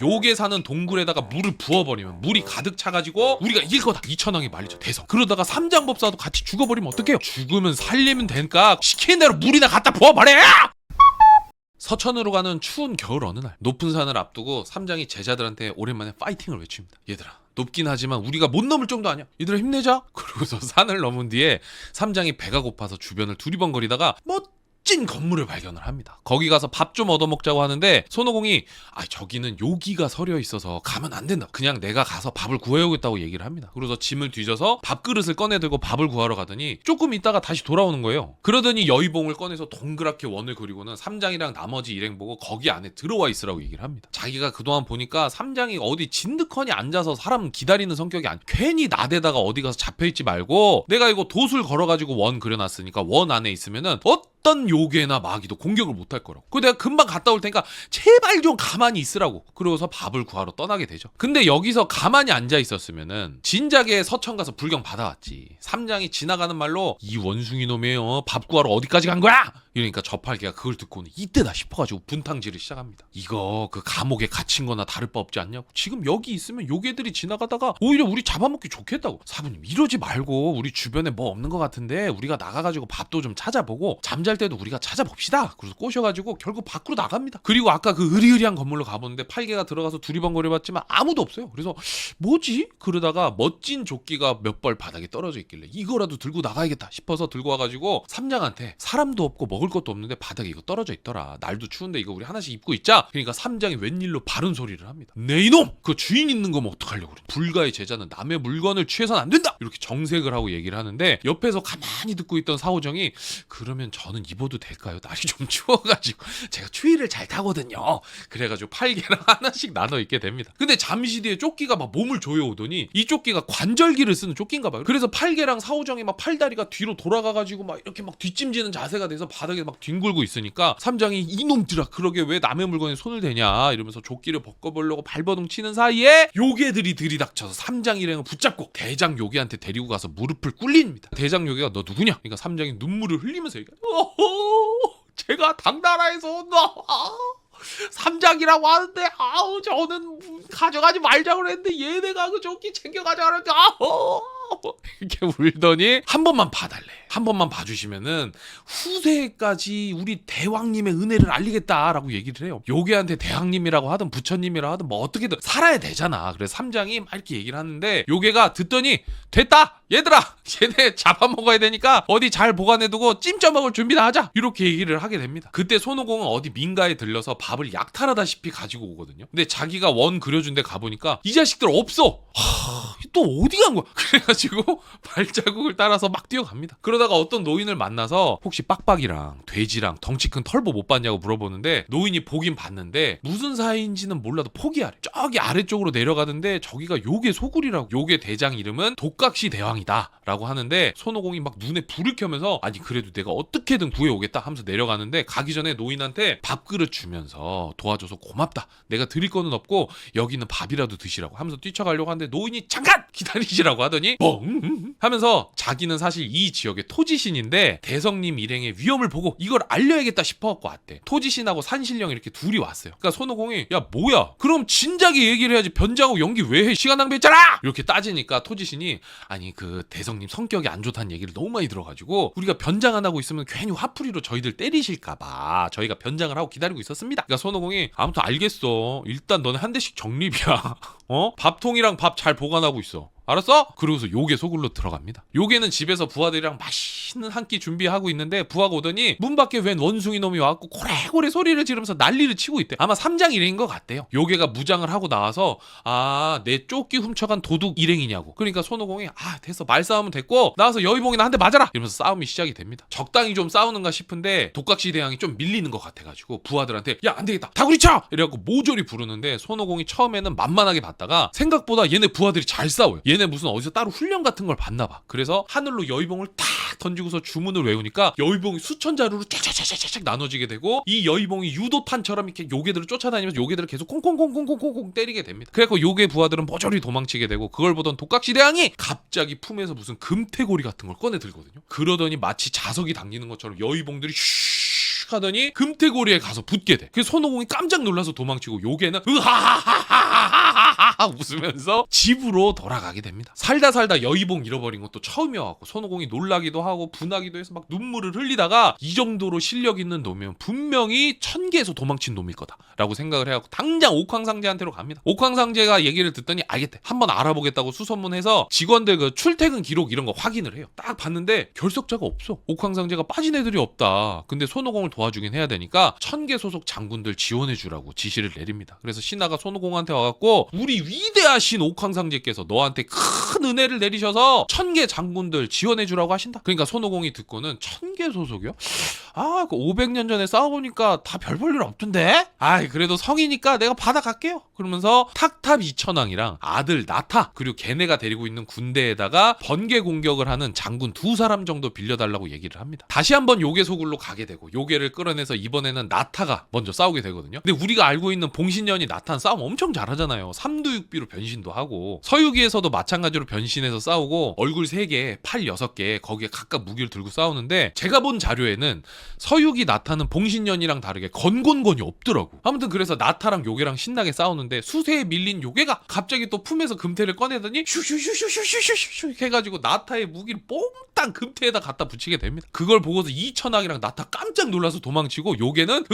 요게 사는 동굴에다가 물을 부어버리면 물이 가득 차가지고 우리가 이길 거다. 이천왕이 말리죠. 대성. 그러다가 삼장법사도 같이 죽어버리면 어떡해요? 죽으면 살리면 되니까 시키는 대로 물이나 갖다 부어버려! 서천으로 가는 추운 겨울 어느 날 높은 산을 앞두고 삼장이 제자들한테 오랜만에 파이팅을 외칩니다. 얘들아, 높긴 하지만 우리가 못 넘을 정도 아니야. 얘들아 힘내자. 그러고서 산을 넘은 뒤에 삼장이 배가 고파서 주변을 두리번거리다가 멋진 건물을 발견을 합니다. 거기 가서 밥 좀 얻어먹자고 하는데 손오공이 저기는 요기가 서려 있어서 가면 안 된다. 그냥 내가 가서 밥을 구해오겠다고 얘기를 합니다. 그래서 짐을 뒤져서 밥그릇을 꺼내들고 밥을 구하러 가더니 조금 있다가 다시 돌아오는 거예요. 그러더니 여의봉을 꺼내서 동그랗게 원을 그리고는 삼장이랑 나머지 일행 보고 거기 안에 들어와 있으라고 얘기를 합니다. 자기가 그동안 보니까 삼장이 어디 진득하니 앉아서 사람 기다리는 성격이 괜히 나대다가 어디 가서 잡혀있지 말고 내가 이거 돛을 걸어가지고 원 그려놨으니까 원 안에 있으면은 어떤 요괴나 마귀도 공격을 못할 거라고. 그 내가 금방 갔다 올 테니까 제발 좀 가만히 있으라고. 그러고서 밥을 구하러 떠나게 되죠. 근데 여기서 가만히 앉아 있었으면은 진작에 서천 가서 불경 받아왔지. 삼장이 지나가는 말로 이 원숭이 놈이 밥 구하러 어디까지 간 거야? 이러니까 저팔계가 그걸 듣고는 이때다 싶어가지고 분탕질을 시작합니다. 이거 그 감옥에 갇힌 거나 다를 바 없지 않냐고. 지금 여기 있으면 요괴들이 지나가다가 오히려 우리 잡아먹기 좋겠다고. 사부님 이러지 말고 우리 주변에 뭐 없는 것 같은데 우리가 나가가지고 밥도 좀 찾아보고 잠잘 때도 우리가 찾아봅시다. 그래서 꼬셔가지고 결국 밖으로 나갑니다. 그리고 아까 그 으리으리한 건물로 가보는데 팔개가 들어가서 두리번거려봤지만 아무도 없어요. 그래서 뭐지? 그러다가 멋진 조끼가 몇 벌 바닥에 떨어져 있길래 이거라도 들고 나가야겠다 싶어서 들고 와가지고 삼장한테 사람도 없고 먹을 것도 없는데 바닥에 이거 떨어져 있더라. 날도 추운데 이거 우리 하나씩 입고 있자. 그러니까 삼장이 웬일로 바른 소리를 합니다. 네 이놈! 그 주인 있는 거면 어떡하려고 그래. 불가의 제자는 남의 물건을 취해서는 안 된다! 이렇게 정색을 하고 얘기를 하는데 옆에서 가만히 듣고 있던 사오정이 그러면 저는 입어도 될까요? 날이 좀 추워가지고 제가 추위를 잘 타거든요. 그래가지고 팔개랑 하나씩 나눠 입게 됩니다. 근데 잠시 뒤에 조끼가 막 몸을 조여오더니 이 조끼가 관절기를 쓰는 조끼인가 봐요. 그래서 팔개랑 사오정이 막 팔다리가 뒤로 돌아가가지고 막 이렇게 막 뒷짐지는 자세가 돼서 바닥에 막 뒹굴고 있으니까 삼장이 이놈들아 그러게 왜 남의 물건에 손을 대냐 이러면서 조끼를 벗겨보려고 발버둥 치는 사이에 요괴들이 들이닥쳐서 삼장 일행을 붙잡고 대장 요괴한테 데리고 가서 무릎을 꿇립니다. 대장 요괴가 너 누구냐? 그러니까 삼장이 눈물을 흘리면서 얘기해. 제가 당나라에서 온 삼장이라고 하는데 저는 가져가지 말자고 그랬는데 얘네가 그 조끼 챙겨 가져가는데 이렇게 울더니 한 번만 봐달래. 한 번만 봐주시면은 후세까지 우리 대왕님의 은혜를 알리겠다라고 얘기를 해요. 요괴한테 대왕님이라고 하든 부처님이라고 하든 뭐 어떻게든 살아야 되잖아. 그래서 삼장이 막 이렇게 얘기를 하는데 요괴가 듣더니 됐다 얘들아 얘네 잡아먹어야 되니까 어디 잘 보관해두고 찜쪄 먹을 준비나 하자 이렇게 얘기를 하게 됩니다. 그때 손오공은 어디 민가에 들려서 밥을 약탈하다시피 가지고 오거든요. 근데 자기가 원 그려준 데 가보니까 이 자식들 없어. 또 어디 간 거야? 그래가지고 발자국을 따라서 막 뛰어갑니다. 그러다가 어떤 노인을 만나서 혹시 빡빡이랑 돼지랑 덩치 큰 털보 못 봤냐고 물어보는데 노인이 보긴 봤는데 무슨 사이인지는 몰라도 포기하래. 저기 아래쪽으로 내려가는데 저기가 요괴 소굴이라고. 요괴 대장 이름은 독각시 대왕이다 라고 하는데 손오공이 막 눈에 불을 켜면서 아니 그래도 내가 어떻게든 구해오겠다 하면서 내려가는데 가기 전에 노인한테 밥그릇 주면서 도와줘서 고맙다. 내가 드릴 거는 없고 여기는 밥이라도 드시라고 하면서 뛰쳐가려고 하는데 노인이 잠깐 기다리시라고 하더니 뻥 하면서 자기는 사실 이 지역의 토지신인데 대성님 일행의 위험을 보고 이걸 알려야겠다 싶어갖고 왔대. 토지신하고 산신령 이렇게 둘이 왔어요. 그러니까 손오공이 야 뭐야 그럼 진작에 얘기를 해야지 변장하고 연기 왜 해? 시간 낭비했잖아! 이렇게 따지니까 토지신이 아니 그 대성님 성격이 안 좋다는 얘기를 너무 많이 들어가지고 우리가 변장 안 하고 있으면 괜히 화풀이로 저희들 때리실까봐 저희가 변장을 하고 기다리고 있었습니다. 그러니까 손오공이 아무튼 알겠어. 일단 너네 한 대씩 적립이야. 밥통이랑 밥 잘 보관하고 있어. 알았어? 그러고서 요괴 소굴로 들어갑니다. 요괴는 집에서 부하들이랑 맛있는 한 끼 준비하고 있는데 부하가 오더니 문 밖에 웬 원숭이 놈이 와갖고 고래고래 소리를 지르면서 난리를 치고 있대. 아마 삼장 일행인 것 같대요. 요괴가 무장을 하고 나와서 내 조끼 훔쳐간 도둑 일행이냐고. 그러니까 손오공이 됐어 말싸움은 됐고 나와서 여의봉이나 한 대 맞아라 이러면서 싸움이 시작이 됩니다. 적당히 좀 싸우는가 싶은데 독각시 대왕이 좀 밀리는 것 같아가지고 부하들한테 야 안되겠다 다구리 쳐! 이래갖고 모조리 부르는데 손오공이 처음에는 만만하게 봤다가 생각보다 얘네 부하들이 잘 싸워요. 얘네 무슨 어디서 따로 훈련 같은 걸 봤나봐. 그래서 하늘로 여의봉을 탁 던지고서 주문을 외우니까 여의봉이 수천 자루로 쫙쫙쫙쫙 나눠지게 되고 이 여의봉이 유도탄처럼 이렇게 요괴들을 쫓아다니면서 요괴들을 계속 콩콩콩콩콩콩 때리게 됩니다. 그래서 요괴 부하들은 모조리 도망치게 되고 그걸 보던 독각시 대왕이 갑자기 품에서 무슨 금태고리 같은 걸 꺼내 들거든요. 그러더니 마치 자석이 당기는 것처럼 여의봉들이 슉 슉슉슉 하더니 금태고리에 가서 붙게 돼. 그래서 손오공이 깜짝 놀라서 도망치고 요괴는 으하하하하하하 웃으면서 집으로 돌아가게 됩니다. 살다 여의봉 잃어버린 것도 처음이어갖고 손오공이 놀라기도 하고 분하기도 해서 막 눈물을 흘리다가 이 정도로 실력 있는 놈이면 분명히 천계에서 도망친 놈일 거다라고 생각을 해갖고 당장 옥황상제한테로 갑니다. 옥황상제가 얘기를 듣더니 알겠대. 한번 알아보겠다고 수소문해서 직원들 그 출퇴근 기록 이런 거 확인을 해요. 딱 봤는데 결석자가 없어. 옥황상제가 빠진 애들이 없다. 근데 손오공을 도와주긴 해야 되니까 천계 소속 장군들 지원해주라고 지시를 내립니다. 그래서 신하가 손오공한테 와갖고 우리 위대하신 옥황상제께서 너한테 큰 은혜를 내리셔서 천계 장군들 지원해주라고 하신다. 그러니까 손오공이 듣고는 천계 소속이요? 그 500년 전에 싸워보니까 다 별 볼 일 없던데? 그래도 성이니까 내가 받아갈게요. 그러면서 탁탑 이천왕이랑 아들 나타 그리고 걔네가 데리고 있는 군대에다가 번개 공격을 하는 장군 2사람 정도 빌려달라고 얘기를 합니다. 다시 한번 요괴 소굴로 가게 되고 요괴를 끌어내서 이번에는 나타가 먼저 싸우게 되거든요. 근데 우리가 알고 있는 봉신년이 나타는 싸움 엄청 잘하잖아요. 삼두육비로 변신도 하고 서유기에서도 마찬가지로 변신해서 싸우고 얼굴 3개, 팔 6개 거기에 각각 무기를 들고 싸우는데 제가 본 자료에는 서유기 나타는 봉신년이랑 다르게 건곤곤이 없더라고. 아무튼 그래서 나타랑 요괴랑 신나게 싸우는데 수세에 밀린 요괴가 갑자기 또 품에서 금태를 꺼내더니 슈슈슈슈슈슈슈슈 해가지고 나타의 무기를 뽕땅 금태에다 갖다 붙이게 됩니다. 그걸 보고서 이천왕이랑 나타 깜짝 놀라서 도망치고 요괴는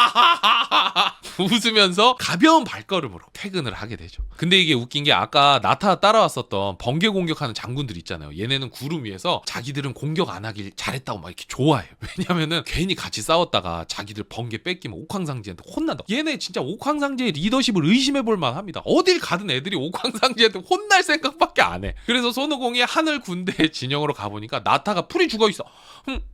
으하하하하하 웃으면서 가벼운 발걸음으로 퇴근을 하게 되죠. 근데 이게 웃긴 게 아까 나타 따라왔었던 번개 공격하는 장군들 있잖아요. 얘네는 구름 위에서 자기들은 공격 안 하길 잘했다고 막 이렇게 좋아해요. 왜냐면은 괜히 같이 싸웠다가 자기들 번개 뺏기면 옥황상제한테 혼난다. 얘네 진짜 옥황상제의 리더십을 의심해볼 만합니다. 어딜 가든 애들이 옥황상제한테 혼날 생각밖에 안 해. 그래서 손오공이 하늘 군대 진영으로 가보니까 나타가 풀이 죽어있어.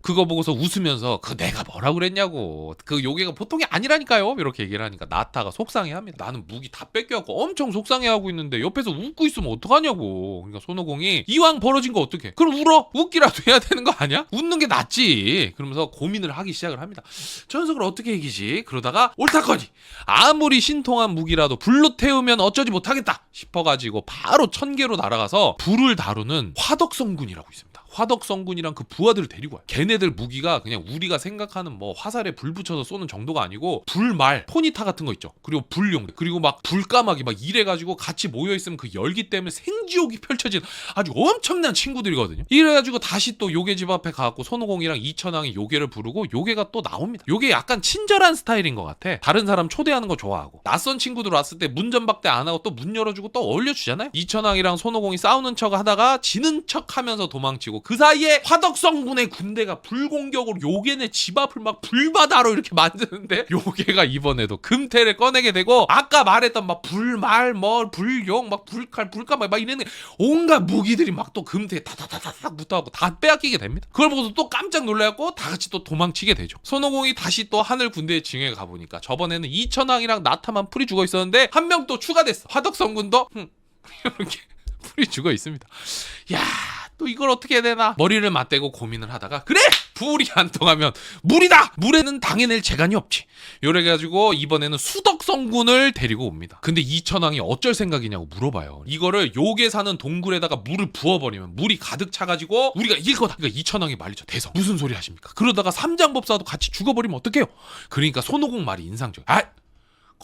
그거 보고서 웃으면서 내가 뭐라 그랬냐고. 그 요괴가 보통이 아니라니까요. 이렇게 얘기를 하니까 나타가 속상해합니다. 나는 무기 다 뺏겨갖고 엄청 속상해하고 있는데 옆에서 웃고 있으면 어떡하냐고. 그러니까 손오공이 이왕 벌어진 거 어떡해. 그럼 울어. 웃기라도 해야 되는 거 아니야? 웃는 게 낫지. 그러면서 고민을 하기 시작을 합니다. 저 녀석을 어떻게 이기지? 그러다가 옳다거니 아무리 신통한 무기라도 불로 태우면 어쩌지 못하겠다 싶어가지고 바로 천계로 날아가서 불을 다루는 화덕성군이라고 있습니다. 화덕성군이랑 그 부하들을 데리고 와요. 걔네들 무기가 그냥 우리가 생각하는 뭐 화살에 불 붙여서 쏘는 정도가 아니고 불말, 포니타 같은 거 있죠. 그리고 불용, 그리고 막 불까마귀 막 이래가지고 같이 모여있으면 그 열기 때문에 생지옥이 펼쳐진 아주 엄청난 친구들이거든요. 이래가지고 다시 또 요괴 집 앞에 가갖고 손오공이랑 이천왕이 요괴를 부르고 요괴가 또 나옵니다. 요괴 약간 친절한 스타일인 것 같아. 다른 사람 초대하는 거 좋아하고 낯선 친구들 왔을 때 문전박대 안 하고 또 문 열어주고 또 어울려주잖아요. 이천왕이랑 손오공이 싸우는 척 하다가 지는 척 하면서 도망치고 그 사이에 화덕성군의 군대가 불공격으로 요괴네 집 앞을 막 불바다로 이렇게 만드는데 요괴가 이번에도 금태를 꺼내게 되고 아까 말했던 막 불말 뭐 불용 막 불칼 불까마 막 이랬는데 온갖 무기들이 막 또 금태에 다다다닥 붙어갖고 다 빼앗기게 됩니다. 그걸 보고서 또 깜짝 놀라갖고 다 같이 또 도망치게 되죠. 손오공이 다시 또 하늘 군대의 징에 가보니까 저번에는 이천왕이랑 나타만 풀이 죽어 있었는데 한 명 또 추가됐어. 화덕성군도 이렇게 풀이 죽어 있습니다. 야, 또 이걸 어떻게 해야 되나 머리를 맞대고 고민을 하다가 그래! 불이 안 통하면 물이다! 물에는 당해낼 재간이 없지. 요래가지고 이번에는 수덕성군을 데리고 옵니다. 근데 이천왕이 어쩔 생각이냐고 물어봐요. 이거를 요괴 사는 동굴에다가 물을 부어버리면 물이 가득 차가지고 우리가 이길 거다. 그러니까 이천왕이 말리죠. 대성 무슨 소리 하십니까? 그러다가 삼장법사도 같이 죽어버리면 어떡해요? 그러니까 손오공 말이 인상적이야.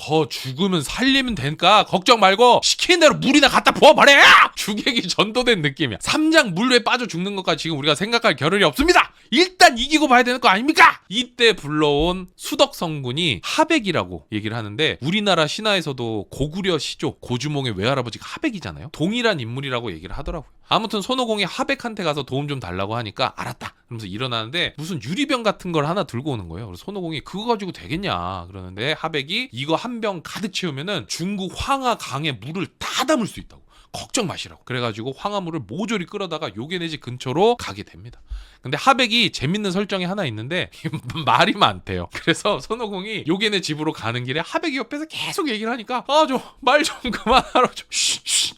거 죽으면 살리면 되니까 걱정 말고 시키는 대로 물이나 갖다 부어버려! 주객이 전도된 느낌이야. 삼장 물에 빠져 죽는 것까지 지금 우리가 생각할 겨를이 없습니다. 일단 이기고 봐야 되는 거 아닙니까? 이때 불러온 수덕성군이 하백이라고 얘기를 하는데 우리나라 신화에서도 고구려 시조 고주몽의 외할아버지가 하백이잖아요. 동일한 인물이라고 얘기를 하더라고요. 아무튼 손오공이 하백한테 가서 도움 좀 달라고 하니까 알았다 그러면서 일어나는데 무슨 유리병 같은 걸 하나 들고 오는 거예요. 그래서 손오공이 그거 가지고 되겠냐 그러는데 하백이 이거 한 병 가득 채우면은 중국 황하 강에 물을 다 담을 수 있다고. 걱정 마시라고. 그래가지고 황하물을 모조리 끌어다가 요괴네 집 근처로 가게 됩니다. 근데 하백이 재밌는 설정이 하나 있는데 말이 많대요. 그래서 손오공이 요괴네 집으로 가는 길에 하백이 옆에서 계속 얘기를 하니까 좀 말 좀 그만하라 좀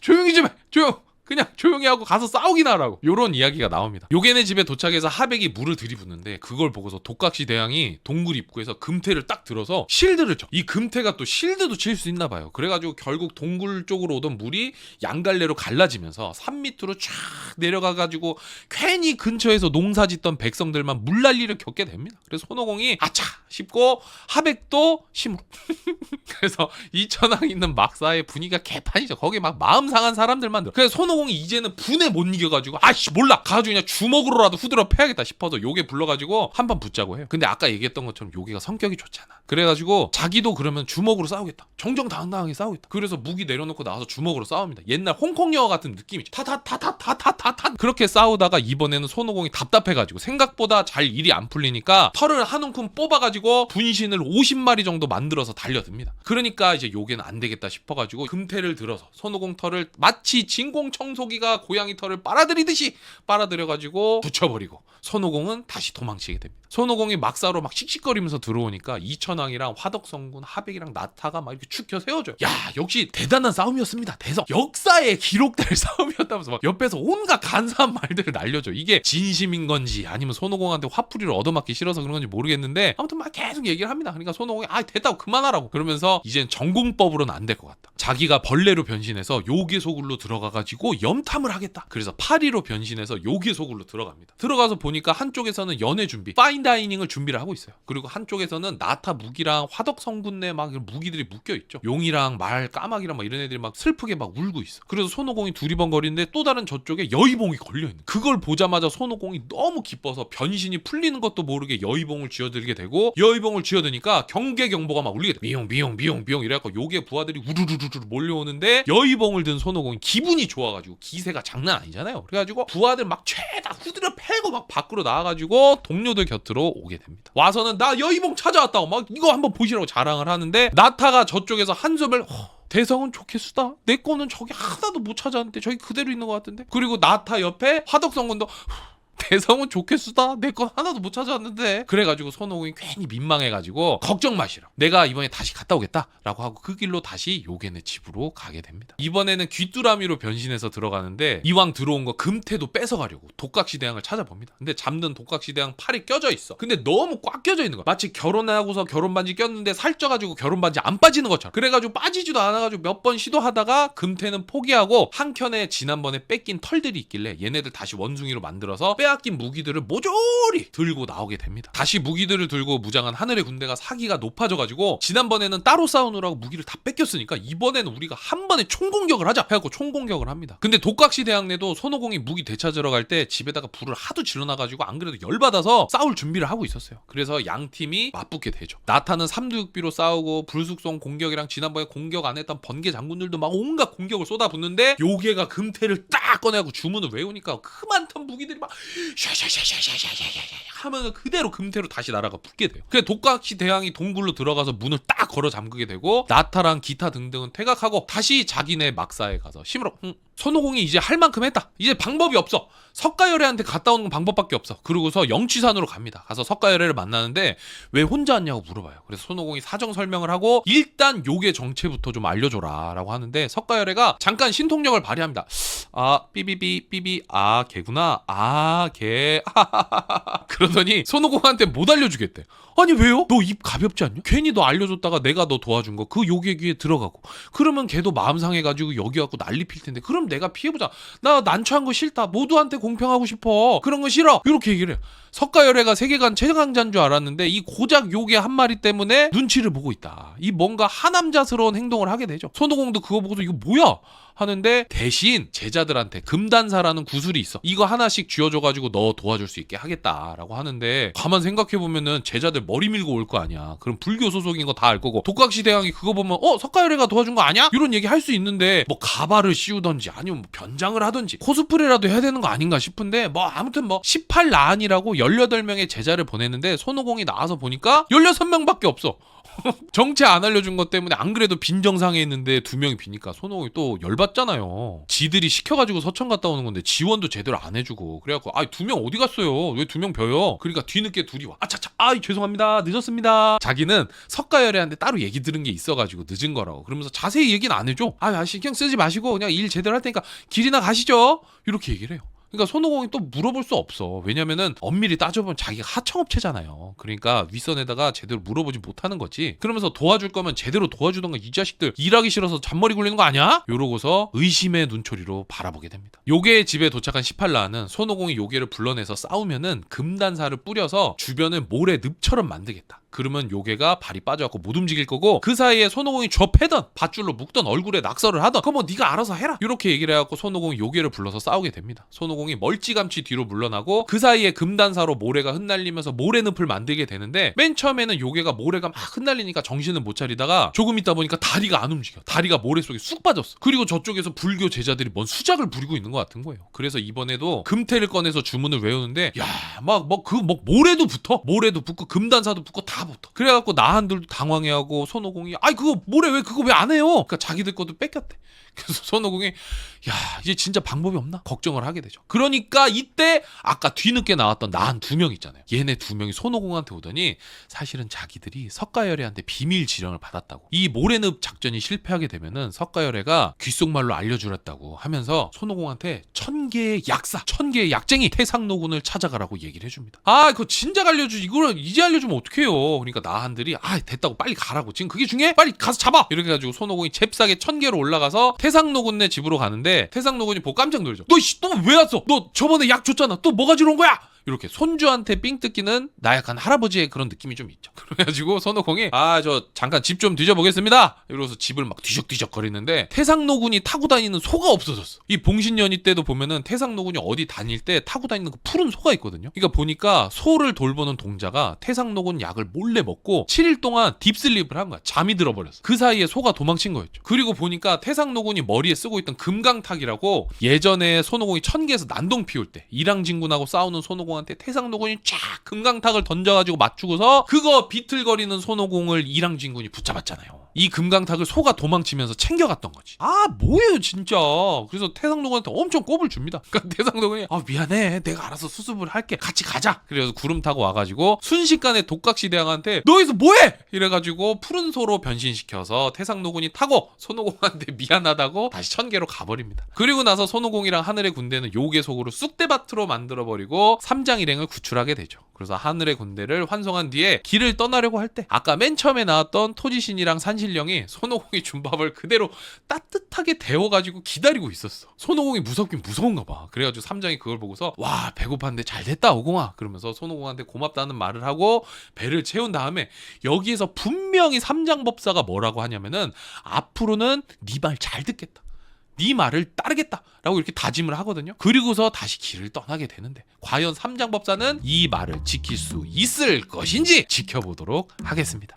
조용히 좀 해 조용. 그냥 조용히 하고 가서 싸우기나 하라고. 요런 이야기가 나옵니다. 요괴네 집에 도착해서 하백이 물을 들이붓는데 그걸 보고서 독각시 대왕이 동굴 입구에서 금태를 딱 들어서 실드를 쳐. 이 금태가 또 실드도 칠 수 있나 봐요. 그래가지고 결국 동굴 쪽으로 오던 물이 양갈래로 갈라지면서 산 밑으로 쫙 내려가가지고 괜히 근처에서 농사 짓던 백성들만 물난리를 겪게 됩니다. 그래서 손오공이 아차 싶고 하백도 심으로 그래서 이천왕 있는 막사의 분위기가 개판이죠. 거기 막 마음 상한 사람들만 들어. 그래서 손오공이 이제는 분에 못 이겨가지고 아씨 몰라 가가지고 그냥 주먹으로라도 후드려 패야겠다 싶어서 요괴 불러가지고 한 번 붙자고 해요. 근데 아까 얘기했던 것처럼 요괴가 성격이 좋잖아. 그래가지고 자기도 그러면 주먹으로 싸우겠다. 정정당당하게 싸우겠다. 그래서 무기 내려놓고 나와서 주먹으로 싸웁니다. 옛날 홍콩 영화 같은 느낌이죠. 타타타타타타타타 그렇게 싸우다가 이번에는 손오공이 답답해가지고 생각보다 잘 일이 안 풀리니까 털을 한 움큼 뽑아가지고 분신을 50마리 정도 만들어서 달려듭니다. 그러니까 이제 요괴는 안 되겠다 싶어가지고 금태를 들어서 손오공 털을 마치 진공청소기가 고양이 털을 빨아들이듯이 빨아들여가지고 붙여버리고 손오공은 다시 도망치게 됩니다. 손오공이 막사로 막 씩씩거리면서 들어오니까 이천왕이랑 화덕성군 하백이랑 나타가 막 이렇게 축혀 세워줘요. 야 역시 대단한 싸움이었습니다. 대성 역사에 기록될 싸움이었다면서 막 옆에서 온갖 간사한 말들을 날려줘. 이게 진심인 건지 아니면 손오공한테 화풀이를 얻어맞기 싫어서 그런 건지 모르겠는데 아무튼 막 계속 얘기를 합니다. 그러니까 손오공이 아 됐다고 그만하라고 그러면서 이젠 전공법으로는 안 될 것 같다. 자기가 벌레로 변신해서 요괴 소굴로 들어가가지고 염탐을 하겠다. 그래서 파리로 변신해서 요괴 소굴로 들어갑니다. 들어가서 보니까 한쪽에서는 연애 준비 파인다이닝을 준비를 하고 있어요. 그리고 한쪽에서는 나타 무기랑 화덕 성군내 막 무기들이 묶여 있죠. 용이랑 말 까마귀랑 막 이런 애들이 막 슬프게 막 울고 있어. 그래서 손오공이 두리번거리는데 또 다른 저쪽에 여의봉이 걸려있는. 그걸 보자마자 손오공이 너무 기뻐서 변신이 풀리는 것도 모르게 여의봉을 쥐어들게 되고 여의봉을 쥐어드니까 경계경보가 막 울리게 돼. 미용 미용 미용 미용 이래갖고 요괴 부하들이 우르르르르 몰려오는데 여의봉을 든 손오공이 기분이 좋아가지고 기세가 장난 아니잖아요. 그래가지고 부하들 막 죄다 후드려 패고 막 밖으로 나와가지고 동료들 곁으로 오게 됩니다. 와서는 나 여의봉 찾아왔다고 막 이거 한번 보시라고 자랑을 하는데 나타가 저쪽에서 한숨을 대성은 좋겠수다. 내 거는 저기 하나도 못 찾았는데 저기 그대로 있는 것 같은데. 그리고 나타 옆에 화덕성군도 대성은 좋겠수다. 내 건 하나도 못 찾아왔는데. 그래가지고 손오공이 괜히 민망해가지고 걱정 마시라. 내가 이번에 다시 갔다 오겠다. 라고 하고 그 길로 다시 요괴네 집으로 가게 됩니다. 이번에는 귀뚜라미로 변신해서 들어가는데 이왕 들어온 거 금태도 뺏어가려고 독각시대왕을 찾아봅니다. 근데 잠든 독각시대왕 팔이 껴져 있어. 근데 너무 꽉 껴져 있는 거야. 마치 결혼하고서 결혼반지 꼈는데 살쪄가지고 결혼반지 안 빠지는 것처럼. 그래가지고 빠지지도 않아가지고 몇 번 시도하다가 금태는 포기하고 한켠에 지난번에 뺏긴 털들이 있길래 얘네들 다시 원숭이로 만들어서 빼앗긴 무기들을 모조리 들고 나오게 됩니다. 다시 무기들을 들고 무장한 하늘의 군대가 사기가 높아져가지고 지난번에는 따로 싸우느라고 무기를 다 뺏겼으니까 이번에는 우리가 한 번에 총공격을 하자 해갖고 총공격을 합니다. 근데 독각시 대왕네도 손오공이 무기 되찾으러 갈 때 집에다가 불을 하도 질러놔가지고 안 그래도 열받아서 싸울 준비를 하고 있었어요. 그래서 양팀이 맞붙게 되죠. 나타는 삼두육비로 싸우고 불숙성 공격이랑 지난번에 공격 안 했던 번개 장군들도 막 온갖 공격을 쏟아붓는데 요괴가 금태를 딱 꺼내고 주문을 외우니까 그 많던 무기들이 막 하면 그대로 금태로 다시 나라가 붙게 돼요. 그래 독각시 대왕이 동굴로 들어가서 문을 딱 걸어 잠그게 되고 나타랑 기타 등등은 퇴각하고 다시 자기네 막사에 가서 심으로 손오공이 이제 할 만큼 했다. 이제 방법이 없어. 석가열애한테 갔다 오는 건 방법밖에 없어. 그러고서 영취산으로 갑니다. 가서 석가열애를 만나는데 왜 혼자 왔냐고 물어봐요. 그래서 손오공이 사정 설명을 하고 일단 요괴 정체부터 좀 알려줘라 라고 하는데 석가열애가 잠깐 신통력을 발휘합니다. 아 삐비비 삐비 아 걔구나 아 걔 그러더니 손오공한테 못 알려주겠대. 아니 왜요? 너 입 가볍지 않냐? 괜히 너 알려줬다가 내가 너 도와준 거 그 요괴 귀에 들어가고 그러면 걔도 마음 상해가지고 여기 갖고 난리 필 텐데 그럼 내가 피해보자. 나 난처한 거 싫다. 모두한테 공평하고 싶어. 그런 거 싫어. 이렇게 얘기를 해요. 석가열애가 세계관 최강자인 줄 알았는데 이 고작 요괴 한 마리 때문에 눈치를 보고 있다. 이 뭔가 하남자스러운 행동을 하게 되죠. 손오공도 그거 보고서 이거 뭐야? 하는데 대신 제자들한테 금단사라는 구슬이 있어. 이거 하나씩 쥐어줘가지고 너 도와줄 수 있게 하겠다라고 하는데 가만 생각해보면은 제자들 머리 밀고 올 거 아니야. 그럼 불교 소속인 거 다 알 거고 독각시 대왕이 그거 보면 석가열애가 도와준 거 아니야? 이런 얘기 할 수 있는데 뭐 가발을 씌우던지 아니면 뭐 변장을 하던지 코스프레라도 해야 되는 거 아닌가 싶은데 뭐 아무튼 뭐 18라안이라고 18명의 제자를 보냈는데 손오공이 나와서 보니까 16명밖에 없어. 정체 안 알려준 것 때문에 안 그래도 빈정상해 있는데 두 명이 비니까 손오공이 또 열받잖아요. 지들이 시켜가지고 서천 갔다 오는 건데 지원도 제대로 안 해주고 그래갖고 아 두 명 어디 갔어요? 왜 두 명 벼요? 그러니까 뒤늦게 둘이 와. 아차차 죄송합니다 늦었습니다. 자기는 석가열애한테 따로 얘기 들은 게 있어가지고 늦은 거라고. 그러면서 자세히 얘기는 안 해줘. 신경 쓰지 마시고 그냥 일 제대로 할 테니까 길이나 가시죠. 이렇게 얘기를 해요. 그러니까 손오공이 또 물어볼 수 없어. 왜냐면은 엄밀히 따져보면 자기가 하청업체잖아요. 그러니까 윗선에다가 제대로 물어보지 못하는 거지. 그러면서 도와줄 거면 제대로 도와주던가 이 자식들 일하기 싫어서 잔머리 굴리는 거 아니야? 이러고서 의심의 눈초리로 바라보게 됩니다. 요괴의 집에 도착한 18라는 손오공이 요괴를 불러내서 싸우면은 금단사를 뿌려서 주변을 모래 늪처럼 만들겠다. 그러면 요괴가 발이 빠져갖고 못 움직일 거고 그 사이에 손오공이 좁패던 밧줄로 묶던 얼굴에 낙서를 하던 그거 뭐 네가 알아서 해라 이렇게 얘기를 해갖고 손오공이 요괴를 불러서 싸우게 됩니다. 손오공이 멀찌감치 뒤로 물러나고 그 사이에 금단사로 모래가 흩날리면서 모래늪을 만들게 되는데 맨 처음에는 요괴가 모래가 막 흩날리니까 정신을 못 차리다가 조금 있다 보니까 다리가 안 움직여. 다리가 모래 속에 쑥 빠졌어. 그리고 저쪽에서 불교 제자들이 뭔 수작을 부리고 있는 것 같은 거예요. 그래서 이번에도 금태를 꺼내서 주문을 외우는데 모래도 붙어. 모래도 붙고 금단사도 붙고 다 붙어. 그래갖고 나한들도 당황해하고 손오공이 그거 모래 왜 그거 왜 안 해요? 그러니까 자기들 것도 뺏겼대. 그래서 손오공이 이제 진짜 방법이 없나? 걱정을 하게 되죠. 그러니까 이때 아까 뒤늦게 나왔던 나한 두 명 있잖아요. 얘네 두 명이 손오공한테 오더니 사실은 자기들이 석가열애한테 비밀 지령을 받았다고. 이 모래늪 작전이 실패하게 되면은 석가열애가 귓속말로 알려주랬다고 하면서 손오공한테 1000개의 약사, 1000개의 약쟁이 태상노군을 찾아가라고 얘기를 해줍니다. 그거 진작 알려주지. 이걸 이제 알려주면 어떡해요. 그러니까 나한들이 됐다고 빨리 가라고. 지금 그게 중요해? 빨리 가서 잡아! 이렇게 해가지고 손오공이 잽싸게 1000개로 올라가서 태상노군네 집으로 가는데 태상노군이 보고 깜짝 놀죠. 너 또 왜 왔어? 너 저번에 약 줬잖아. 또 뭐 가지러 온 거야? 이렇게 손주한테 삥 뜯기는 나약한 할아버지의 그런 느낌이 좀 있죠. 그래가지고 손오공이 저 잠깐 집 좀 뒤져보겠습니다. 이러면서 집을 막 뒤적뒤적 거리는데 태상노군이 타고 다니는 소가 없어졌어. 이 봉신연희 때도 보면은 태상노군이 어디 다닐 때 타고 다니는 그 푸른 소가 있거든요. 그러니까 보니까 소를 돌보는 동자가 태상노군 약을 몰래 먹고 7일 동안 딥슬립을 한 거야. 잠이 들어버렸어. 그 사이에 소가 도망친 거였죠. 그리고 보니까 태상노군이 머리에 쓰고 있던 금강탁이라고 예전에 손오공이 천계에서 난동 피울 때 이랑진군하고 싸우는 손오공한테 태상노군이 쫙 금강탁을 던져가지고 맞추고서 그거 비틀거리는 손오공을 이랑진군이 붙잡았잖아요. 이 금강탁을 소가 도망치면서 챙겨갔던 거지. 뭐예요 진짜. 그래서 태상노군한테 엄청 꼽을 줍니다. 그러니까 태상노군이 미안해 내가 알아서 수습을 할게 같이 가자. 그래서 구름 타고 와가지고 순식간에 독각시대왕한테 너 여기서 뭐해? 이래가지고 푸른 소로 변신시켜서 태상노군이 타고 손오공한테 미안하다고 다시 1000개로 가버립니다. 그리고 나서 손오공이랑 하늘의 군대는 요괴 속으로 쑥대밭으로 만들어버리고 삼장일행을 구출하게 되죠. 그래서 하늘의 군대를 환송한 뒤에 길을 떠나려고 할 때 아까 맨 처음에 나왔던 토지신이랑 산신령이 손오공이 준 밥을 그대로 따뜻하게 데워가지고 기다리고 있었어. 손오공이 무섭긴 무서운가 봐. 그래가지고 삼장이 그걸 보고서 와 배고팠는데 잘 됐다 오공아 그러면서 손오공한테 고맙다는 말을 하고 배를 채운 다음에 여기에서 분명히 삼장법사가 뭐라고 하냐면은 앞으로는 네 말 잘 듣겠다. 네 말을 따르겠다 라고 이렇게 다짐을 하거든요. 그리고서 다시 길을 떠나게 되는데 과연 삼장법사는 이 말을 지킬 수 있을 것인지 지켜보도록 하겠습니다.